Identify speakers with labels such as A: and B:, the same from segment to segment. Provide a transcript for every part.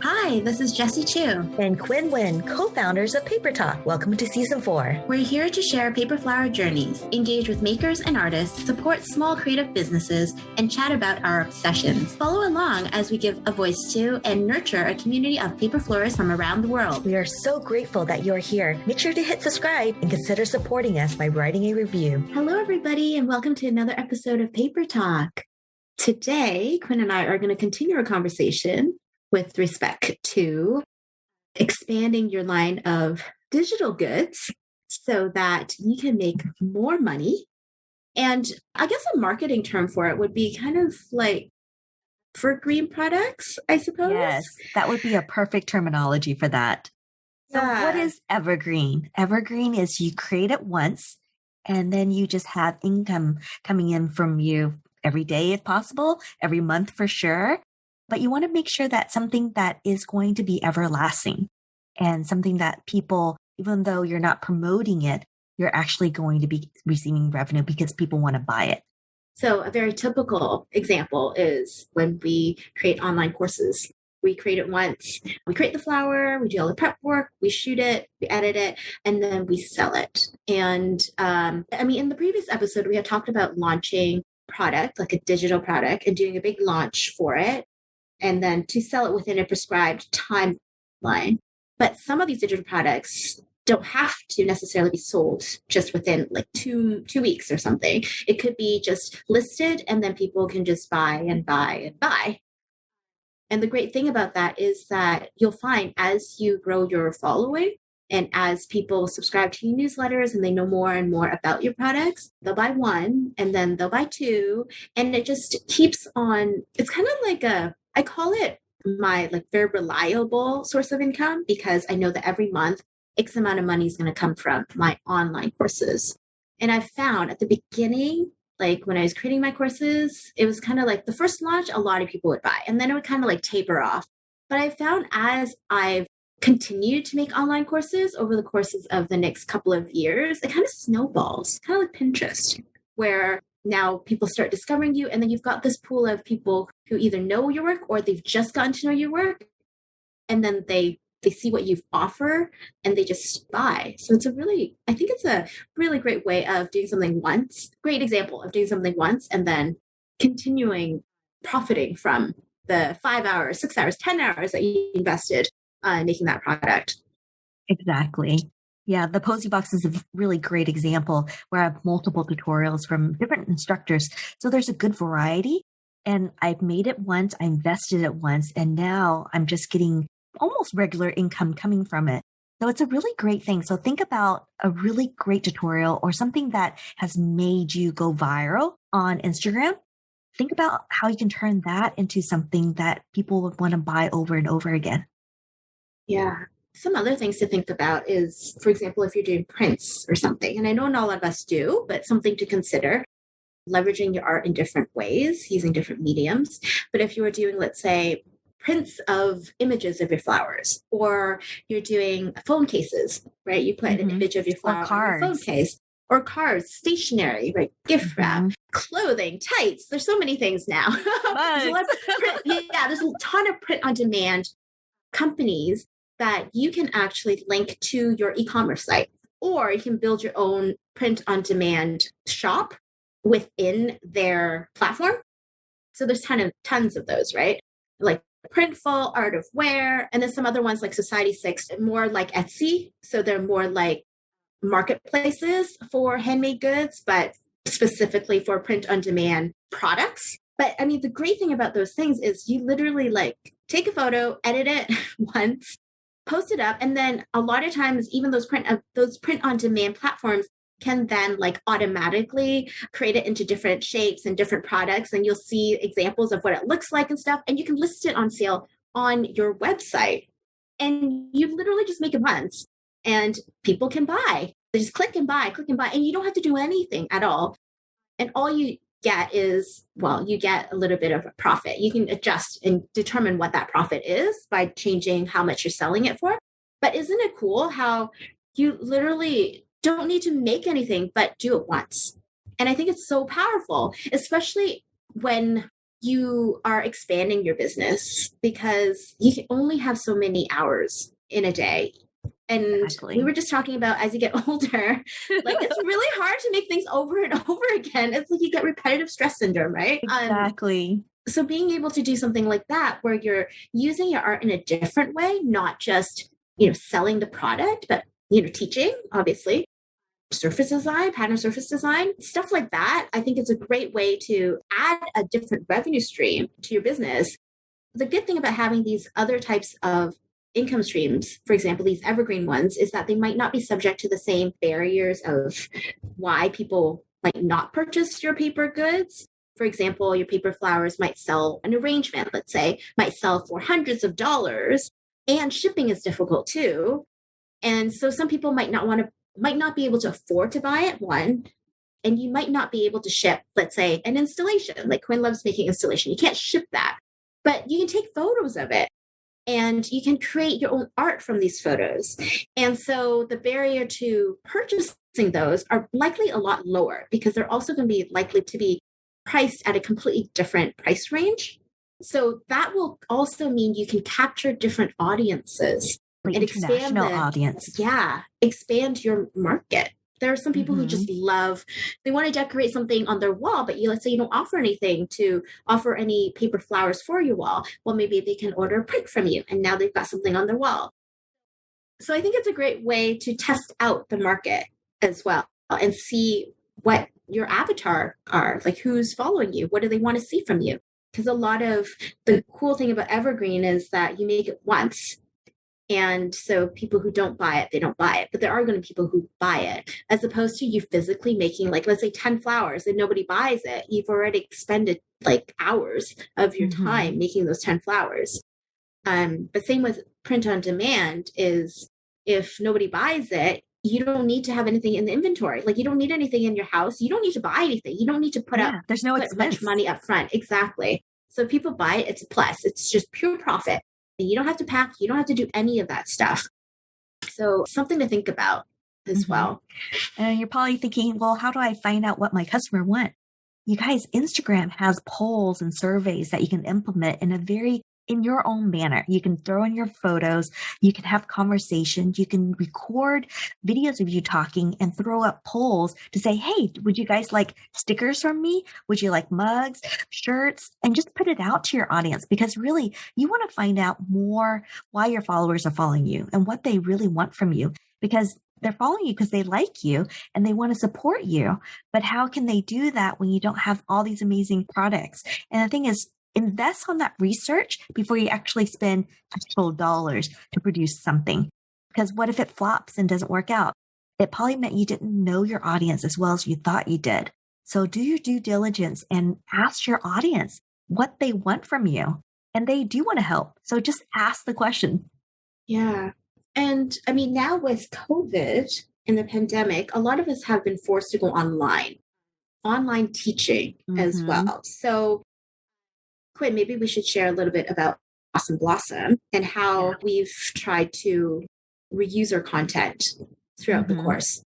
A: Hi, this is Jessie
B: and Quynh, co-founders of Paper Talk. Welcome to Season 4.
A: We're here to share paper flower journeys, engage with makers and artists, support small creative businesses, and chat about our obsessions. Follow along as we give a voice to and nurture a community of paper florists from around the world.
B: We are so grateful that you're here. Make sure to hit subscribe and consider supporting us by writing a review.
A: Hello, everybody, and welcome to another episode of Paper Talk. Today, Quynh and I are going to continue our conversation with respect to expanding your line of digital goods so that you can make more money. And I guess a marketing term for it would be kind of like Evergreen products, I suppose.
C: Yes, that would be a perfect terminology for that. So what is Evergreen? Evergreen is you create it once and then you just have income coming in from you every day if possible, every month for sure. But you want to make sure that something that is going to be everlasting and something that people, even though you're not promoting it, you're actually going to be receiving revenue because people want to buy it.
A: So a very typical example is when we create online courses. We create it once, we create the flower, we do all the prep work, we shoot it, we edit it, and then we sell it. And in the previous episode, we had talked about launching product, like a digital product, and doing a big launch for it, and then to sell it within a prescribed timeline. But some of these digital products don't have to necessarily be sold just within like two weeks or something. It could be just listed and then people can just buy and buy and buy. And the great thing about that is that you'll find as you grow your following and as people subscribe to your newsletters and they know more and more about your products, they'll buy one and then they'll buy two. And it just keeps on. It's kind of like I call it my like very reliable source of income because I know that every month X amount of money is going to come from my online courses. And I found at the beginning, like when I was creating my courses, it was kind of like the first launch, a lot of people would buy, and then it would kind of like taper off. But I found as I've continued to make online courses over the courses of the next couple of years, it kind of snowballs, kind of like Pinterest, where now people start discovering you, and then you've got this pool of people who either know your work or they've just gotten to know your work, and then they see what you offer and they just buy. So I think it's a really great way of doing something once, great example of doing something once and then continuing profiting from the 5 hours, 6 hours, 10 hours that you invested in making that product.
C: Exactly. Yeah, the Posy Box is a really great example where I have multiple tutorials from different instructors. So there's a good variety. And I've made it once, I invested it once, and now I'm just getting almost regular income coming from it. So it's a really great thing. So think about a really great tutorial or something that has made you go viral on Instagram. Think about how you can turn that into something that people would want to buy over and over again.
A: Yeah. Some other things to think about is, for example, if you're doing prints or something, and I know not a lot of us do, but something to consider, leveraging your art in different ways, using different mediums. But if you were doing, let's say, prints of images of your flowers, or you're doing phone cases, right? You put an image of your flower on your phone case, or cards, stationery, right? Gift wrap, clothing, tights. There's so many things now. There's a ton of print on demand companies that you can actually link to your e-commerce site, or you can build your own print on demand shop within their platform. So there's tons of those, right? Like Printful, Art of Wear, and then some other ones like Society6, more like Etsy. So they're more like marketplaces for handmade goods, but specifically for print on demand products. But I mean, the great thing about those things is you literally like take a photo, edit it once, post it up, and then a lot of times even those print on demand platforms can then like automatically create it into different shapes and different products. And you'll see examples of what it looks like and stuff. And you can list it on sale on your website. And you literally just make it once and people can buy. They just click and buy. And you don't have to do anything at all. And all you get is, you get a little bit of a profit. You can adjust and determine what that profit is by changing how much you're selling it for. But isn't it cool how you literally don't need to make anything, but do it once? And I think it's so powerful, especially when you are expanding your business because you can only have so many hours in a day. And
C: Exactly.
A: we were just talking about as you get older, like it's really hard to make things over and over again. It's like you get repetitive stress syndrome, right?
C: Exactly.
A: So being able to do something like that, where you're using your art in a different way, not just, selling the product, but, teaching, obviously, surface design, pattern surface design, stuff like that. I think it's a great way to add a different revenue stream to your business. The good thing about having these other types of income streams, for example, these evergreen ones, is that they might not be subject to the same barriers of why people might not purchase your paper goods. For example, your paper flowers might sell an arrangement, let's say, might sell for hundreds of dollars, and shipping is difficult too. And so some people might not be able to afford to buy it, one, and you might not be able to ship, let's say, an installation. Like Quynh loves making installation. You can't ship that, but you can take photos of it and you can create your own art from these photos. And so the barrier to purchasing those are likely a lot lower because they're also going to be likely to be priced at a completely different price range. So that will also mean you can capture different audiences
C: Like
A: and
C: international audience.
A: Yeah, expand your market. There are some people who just they want to decorate something on their wall, but let's say you don't offer anything to offer any paper flowers for your wall. Well, maybe they can order a print from you and now they've got something on their wall. So I think it's a great way to test out the market as well and see what your avatar are, like who's following you, what do they want to see from you? Because a lot of the cool thing about Evergreen is that you make it once. And so people who don't buy it, they don't buy it. But there are going to be people who buy it, as opposed to you physically making, like, let's say 10 flowers and nobody buys it. You've already expended like hours of your time making those 10 flowers. But same with print on demand is if nobody buys it, you don't need to have anything in the inventory. Like you don't need anything in your house. You don't need to buy anything. You don't need to put
C: there's no
A: much money up front. Exactly. So if people buy it, it's a plus. It's just pure profit. And you don't have to pack. You don't have to do any of that stuff. So something to think about as well.
C: And you're probably thinking, well, how do I find out what my customer wants? You guys, Instagram has polls and surveys that you can implement in your own manner. You can throw in your photos, you can have conversations, you can record videos of you talking and throw up polls to say, hey, would you guys like stickers from me? Would you like mugs, shirts? And just put it out to your audience, because really you want to find out more why your followers are following you and what they really want from you, because they're following you because they like you and they want to support you. But how can they do that when you don't have all these amazing products? And the thing is, invest on that research before you actually spend actual dollars to produce something. Because what if it flops and doesn't work out? It probably meant you didn't know your audience as well as you thought you did. So do your due diligence and ask your audience what they want from you. And they do want to help. So just ask the question.
A: Yeah. And I mean, now with COVID and the pandemic, a lot of us have been forced to go online teaching as well. So Quynh, maybe we should share a little bit about Awesome Blossom and how we've tried to reuse our content throughout the course.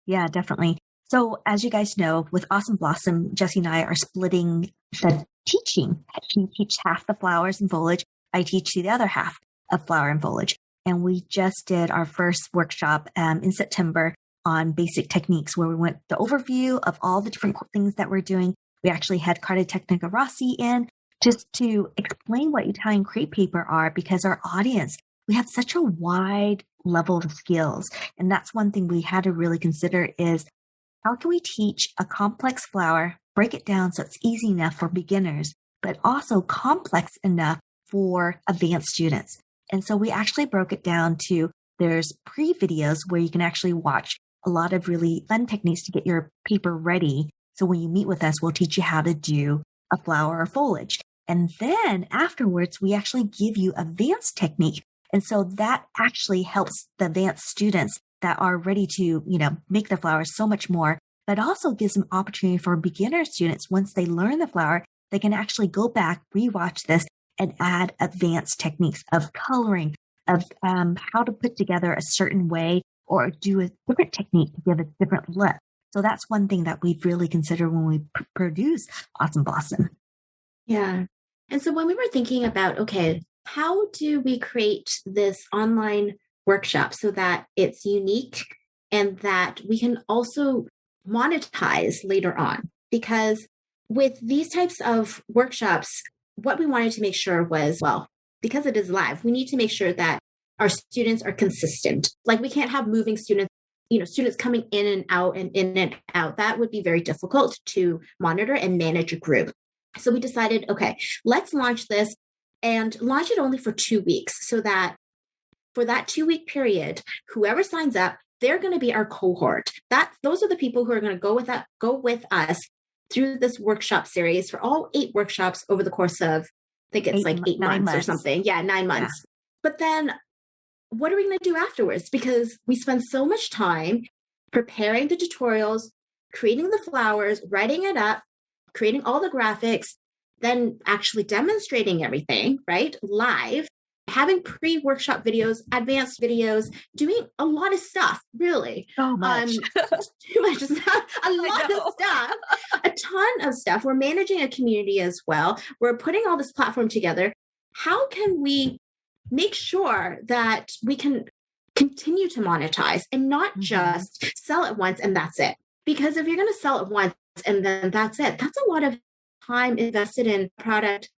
C: Yeah, definitely. So as you guys know, with Awesome Blossom, Jessie and I are splitting the teaching. She teaches half the flowers and foliage. I teach the other half of flower and foliage. And we just did our first workshop in September on basic techniques, where we went the overview of all the different things that we're doing. We actually had Carta Technica Rossi in just to explain what Italian crepe paper are, because our audience, we have such a wide level of skills. And that's one thing we had to really consider is how can we teach a complex flower, break it down so it's easy enough for beginners, but also complex enough for advanced students. And so we actually broke it down to there's pre-videos where you can actually watch a lot of really fun techniques to get your paper ready. So when you meet with us, we'll teach you how to do a flower or foliage. And then afterwards, we actually give you advanced technique. And so that actually helps the advanced students that are ready to, make the flowers so much more, but also gives them opportunity for beginner students. Once they learn the flower, they can actually go back, rewatch this, and add advanced techniques of coloring, of how to put together a certain way or do a different technique to give a different look. So that's one thing that we've really considered when we produce Awesome Blossom.
A: Yeah. And so when we were thinking about, okay, how do we create this online workshop so that it's unique and that we can also monetize later on? Because with these types of workshops, what we wanted to make sure was, well, because it is live, we need to make sure that our students are consistent. Like we can't have moving students, students coming in and out and in and out. That would be very difficult to monitor and manage a group. So we decided, okay, let's launch this and launch it only for 2 weeks so that for that 2 week period, whoever signs up, they're going to be our cohort. Those are the people who are going to go with us through this workshop series for all 8 workshops over the course of, I think it's like 8 months or something. Yeah, 9 months. Yeah. But then what are we going to do afterwards? Because we spend so much time preparing the tutorials, creating the flowers, writing it up, creating all the graphics, then actually demonstrating everything, right? Live, having pre-workshop videos, advanced videos, doing a lot of stuff, really.
C: So much.
A: Too much stuff, a lot of stuff, a ton of stuff. We're managing a community as well. We're putting all this platform together. How can we make sure that we can continue to monetize and not just sell it once and that's it? Because if you're going to sell it once and then that's it, that's a lot of time invested in product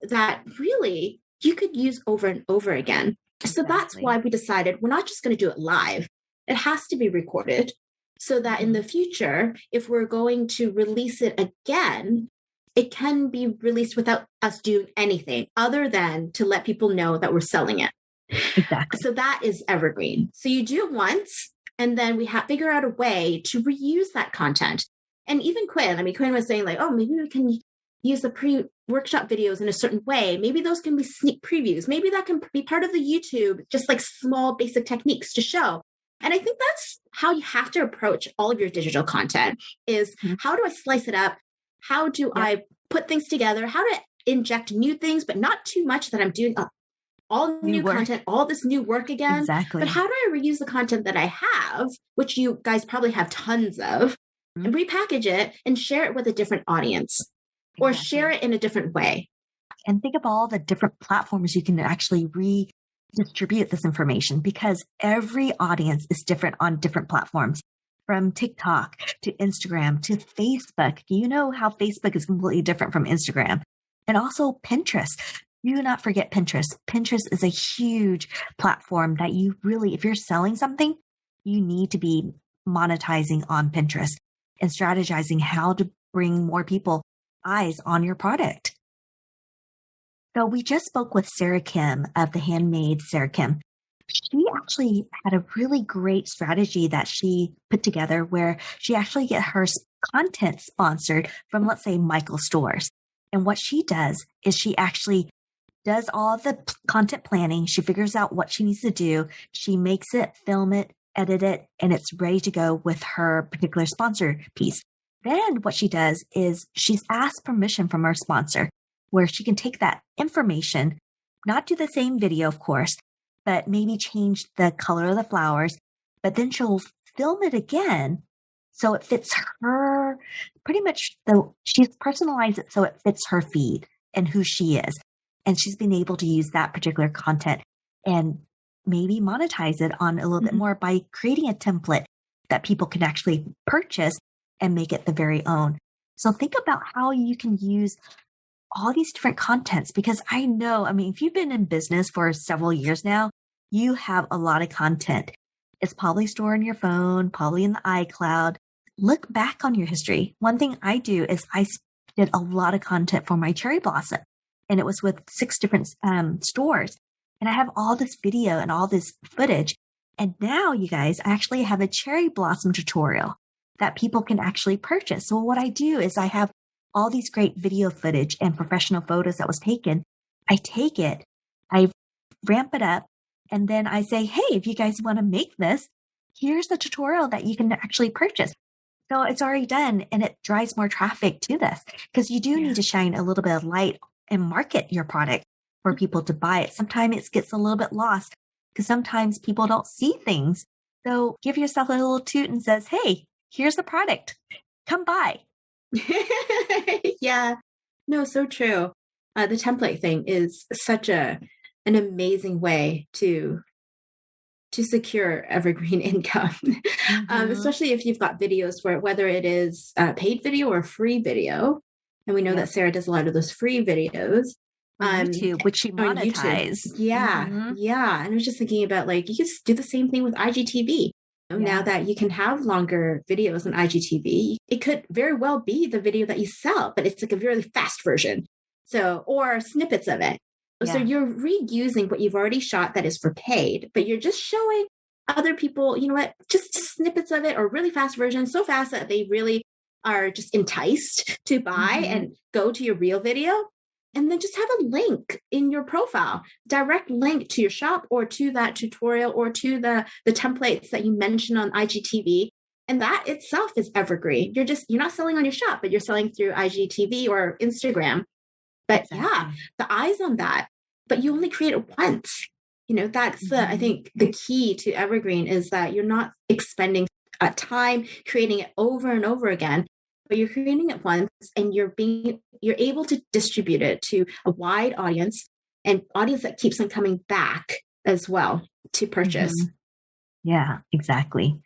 A: that really you could use over and over again. Exactly. So that's why we decided we're not just going to do it live. It has to be recorded so that in the future, if we're going to release it again, it can be released without us doing anything other than to let people know that we're selling it.
C: Exactly.
A: So that is Evergreen. So you do it once, and then we figure out a way to reuse that content. And even Quynh was saying like, oh, maybe we can use the pre-workshop videos in a certain way. Maybe those can be sneak previews. Maybe that can be part of the YouTube, just like small basic techniques to show. And I think that's how you have to approach all of your digital content is how do I slice it up? How do I put things together? How to inject new things, but not too much that I'm doing all new content, all this new work again.
C: Exactly.
A: But how do I reuse the content that I have, which you guys probably have tons of, and repackage it and share it with a different audience or share it in a different way?
C: And think of all the different platforms you can actually redistribute this information because every audience is different on different platforms. From TikTok to Instagram to Facebook. You know how Facebook is completely different from Instagram. And also Pinterest. Do not forget Pinterest. Pinterest is a huge platform that you really, if you're selling something, you need to be monetizing on Pinterest and strategizing how to bring more people eyes on your product. So we just spoke with Sarah Kim of the Handmade Sarah Kim. She actually had a really great strategy that she put together where she actually get her content sponsored from, let's say, Michael's stores. And what she does is she actually does all the content planning. She figures out what she needs to do. She makes it, film it, edit it, and it's ready to go with her particular sponsor piece. Then what she does is she's asked permission from her sponsor where she can take that information, not do the same video, of course, but maybe change the color of the flowers, but then she'll film it again so it fits her, pretty much she's personalized it so it fits her feed and who she is. And she's been able to use that particular content and maybe monetize it on a little bit more by creating a template that people can actually purchase and make it the very own. So think about how you can use all these different contents because I know, if you've been in business for several years now, you have a lot of content. It's probably stored on your phone, probably in the iCloud. Look back on your history. One thing I do is I did a lot of content for my cherry blossom, and it was with 6 different stores. And I have all this video and all this footage. And now, you guys, I actually have a cherry blossom tutorial that people can actually purchase. So what I do is I have all these great video footage and professional photos that was taken. I take it, I ramp it up, and then I say, hey, if you guys want to make this, here's the tutorial that you can actually purchase. So it's already done and it drives more traffic to this because you do need to shine a little bit of light and market your product for people to buy it. Sometimes it gets a little bit lost because sometimes people don't see things. So give yourself a little toot and says, hey, here's the product. Come buy.
A: Yeah. No, so true. The template thing is such an amazing way to secure evergreen income, especially if you've got videos for it, whether it is a paid video or a free video. And we know that Sarah does a lot of those free videos.
C: On YouTube, which she monetizes.
A: Yeah, yeah. And I was just thinking about, like, you could do the same thing with IGTV. Now that you can have longer videos on IGTV, it could very well be the video that you sell, but it's like a really fast version. So, or snippets of it. So you're reusing what you've already shot that is for paid, but you're just showing other people, you know what, just snippets of it or really fast versions, so fast that they really are just enticed to buy and go to your real video. And then just have a link in your profile, direct link to your shop or to that tutorial or to the templates that you mentioned on IGTV. And that itself is evergreen. You're not selling on your shop, but you're selling through IGTV or Instagram. But the eyes on that, but you only create it once. That's I think the key to evergreen is that you're not expending time creating it over and over again, but you're creating it once and you're able to distribute it to a wide audience, and audience that keeps on coming back as well to purchase.
C: Yeah, exactly.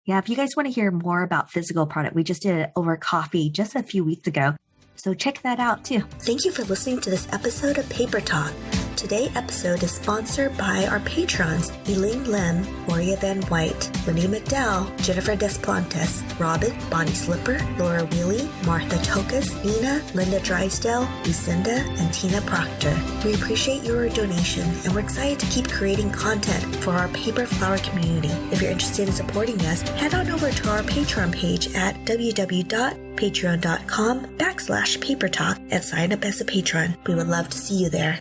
C: Yeah, if you guys want to hear more about physical product, we just did it over coffee just a few weeks ago. So check that out too.
B: Thank you for listening to this episode of Paper Talk. Today's episode is sponsored by our patrons, Elaine Lim, Moria Van White, Winnie McDowell, Jennifer Desplantes, Robin, Bonnie Slipper, Laura Wheely, Martha Tokus, Nina, Linda Drysdale, Lucinda, and Tina Proctor. We appreciate your donation, and we're excited to keep creating content for our paper flower community. If you're interested in supporting us, head on over to our Patreon page at www.patreon.com/papertalk and sign up as a patron. We would love to see you there.